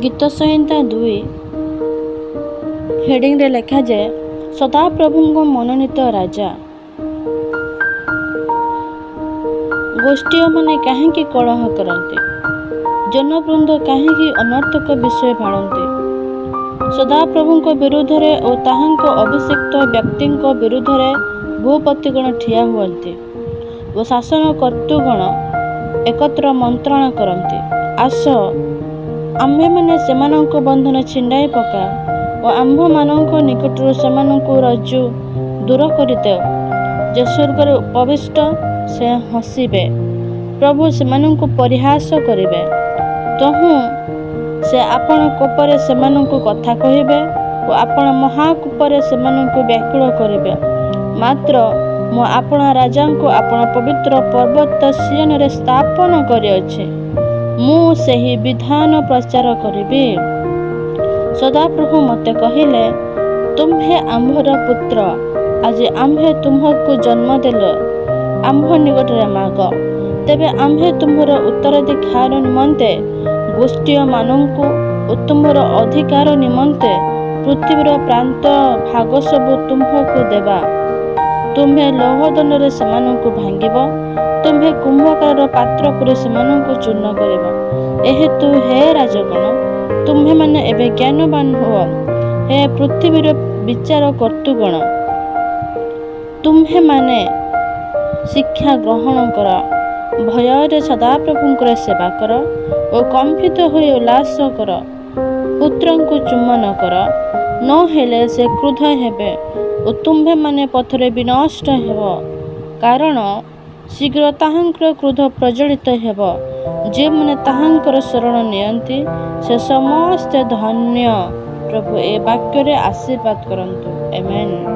ଗୀତ ସଂହିତା 2 ହେଡ଼ିଂରେ ଲେଖାଯାଏ, ସଦାପ୍ରଭୁଙ୍କ ମନୋନୀତ ରାଜା। ଗୋଷ୍ଠୀୟମାନେ କାହିଁକି କଳହ କରନ୍ତି? ଜନବୃନ୍ଦ କାହିଁକି ଅନର୍ଥକ ବିଷୟ ଭାଳନ୍ତି? ସଦାପ୍ରଭୁଙ୍କ ବିରୁଦ୍ଧରେ ଓ ତାହାଙ୍କ ଅଭିଷିକ୍ତ ବ୍ୟକ୍ତିଙ୍କ ବିରୁଦ୍ଧରେ ଭୂପତିଗଣ ଠିଆ ହୁଅନ୍ତି ଓ ଶାସନ କର୍ତ୍ତୃଗଣ ଏକତ୍ର ମନ୍ତ୍ରଣା କରନ୍ତି। ଆସ, ଆମ୍ଭେମାନେ ସେମାନଙ୍କ ବନ୍ଧନ ଛିଣ୍ଡାଇ ପକାଅ ଓ ଆମ୍ଭମାନଙ୍କ ନିକଟରୁ ସେମାନଙ୍କୁ ରଜ୍ଜୁ ଦୂର କରିଦେଉ। ଯେ ସ୍ୱର୍ଗରେ ଉପବିଷ୍ଟ, ସେ ହସିବେ, ପ୍ରଭୁ ସେମାନଙ୍କୁ ପରିହାସ କରିବେ। ତହୁଁ ସେ ଆପଣା କୋପରେ ସେମାନଙ୍କୁ କଥା କହିବେ ଓ ଆପଣା ମହାକୋପରେ ସେମାନଙ୍କୁ ବ୍ୟାକୁଳ କରିବେ। ମାତ୍ର ମୁଁ ଆପଣା ରାଜାଙ୍କୁ ଆପଣା ପବିତ୍ର ପର୍ବତ ସିୟନରେ ସ୍ଥାପନ କରିଅଛି। ମୁଁ ସେହି ବିଧାନ ପ୍ରଚାର କରିବି। ସଦାପ୍ରଭୁ ମୋତେ କହିଲେ, ତୁମ୍ଭେ ଆମ୍ଭର ପୁତ୍ର, ଆଜି ଆମ୍ଭେ ତୁମ୍ଭକୁ ଜନ୍ମ ଦେଲୁ। ଆମ୍ଭ ନିକଟରେ ମାଗ, ତେବେ ଆମ୍ଭେ ତୁମ୍ଭର ଉତ୍ତରାଧିକାର ନିମନ୍ତେ ଗୋଷ୍ଠୀୟମାନଙ୍କୁ ଓ ତୁମ୍ଭର ଅଧିକାର ନିମନ୍ତେ ପୃଥିବୀର ପ୍ରାନ୍ତ ଭାଗ ସବୁ ତୁମ୍ଭକୁ ଦେବା। ତୁମ୍ଭେ ଲୌହଦଣ୍ଡରେ ସେମାନଙ୍କୁ ଭାଙ୍ଗିବ, ତୁମ୍ଭେ କୁମ୍ଭକାରର ପାତ୍ର ପରି ସେମାନଙ୍କୁ ଚୂର୍ଣ୍ଣ କରିବ। ଏହେତୁ ହେ ରାଜଗଣ, ତୁମ୍ଭେମାନେ ଏବେ ଜ୍ଞାନବାନ ହୁଅ। ହେ ପୃଥିବୀର ବିଚାର କର୍ତ୍ତୃଗଣ, ତୁମ୍ଭେମାନେ ଶିକ୍ଷା ଗ୍ରହଣ କର। ଭୟରେ ସଦାପ୍ରଭୁଙ୍କର ସେବା କର ଓ କମ୍ପିତ ହୋଇ ଉଲ୍ଲାସ କର। ପୁତ୍ରଙ୍କୁ ଚୁମ୍ବନ କର, ନ ହେଲେ ସେ କ୍ରୁଦ୍ଧ ହେବେ ଓ ତୁମ୍ଭେମାନେ ପଥରେ ବିନଷ୍ଟ ହେବ। କାରଣ ଶୀଘ୍ର ତାହାଙ୍କର କ୍ରୋଧ ପ୍ରଜ୍ୱଳିତ ହେବ। ଯେଉଁମାନେ ତାହାଙ୍କର ଶରଣ ନିଅନ୍ତି, ସେ ସମସ୍ତେ ଧନ୍ୟ। ପ୍ରଭୁ ଏ ବାକ୍ୟରେ ଆଶୀର୍ବାଦ କରନ୍ତୁ। ଆମେନ୍।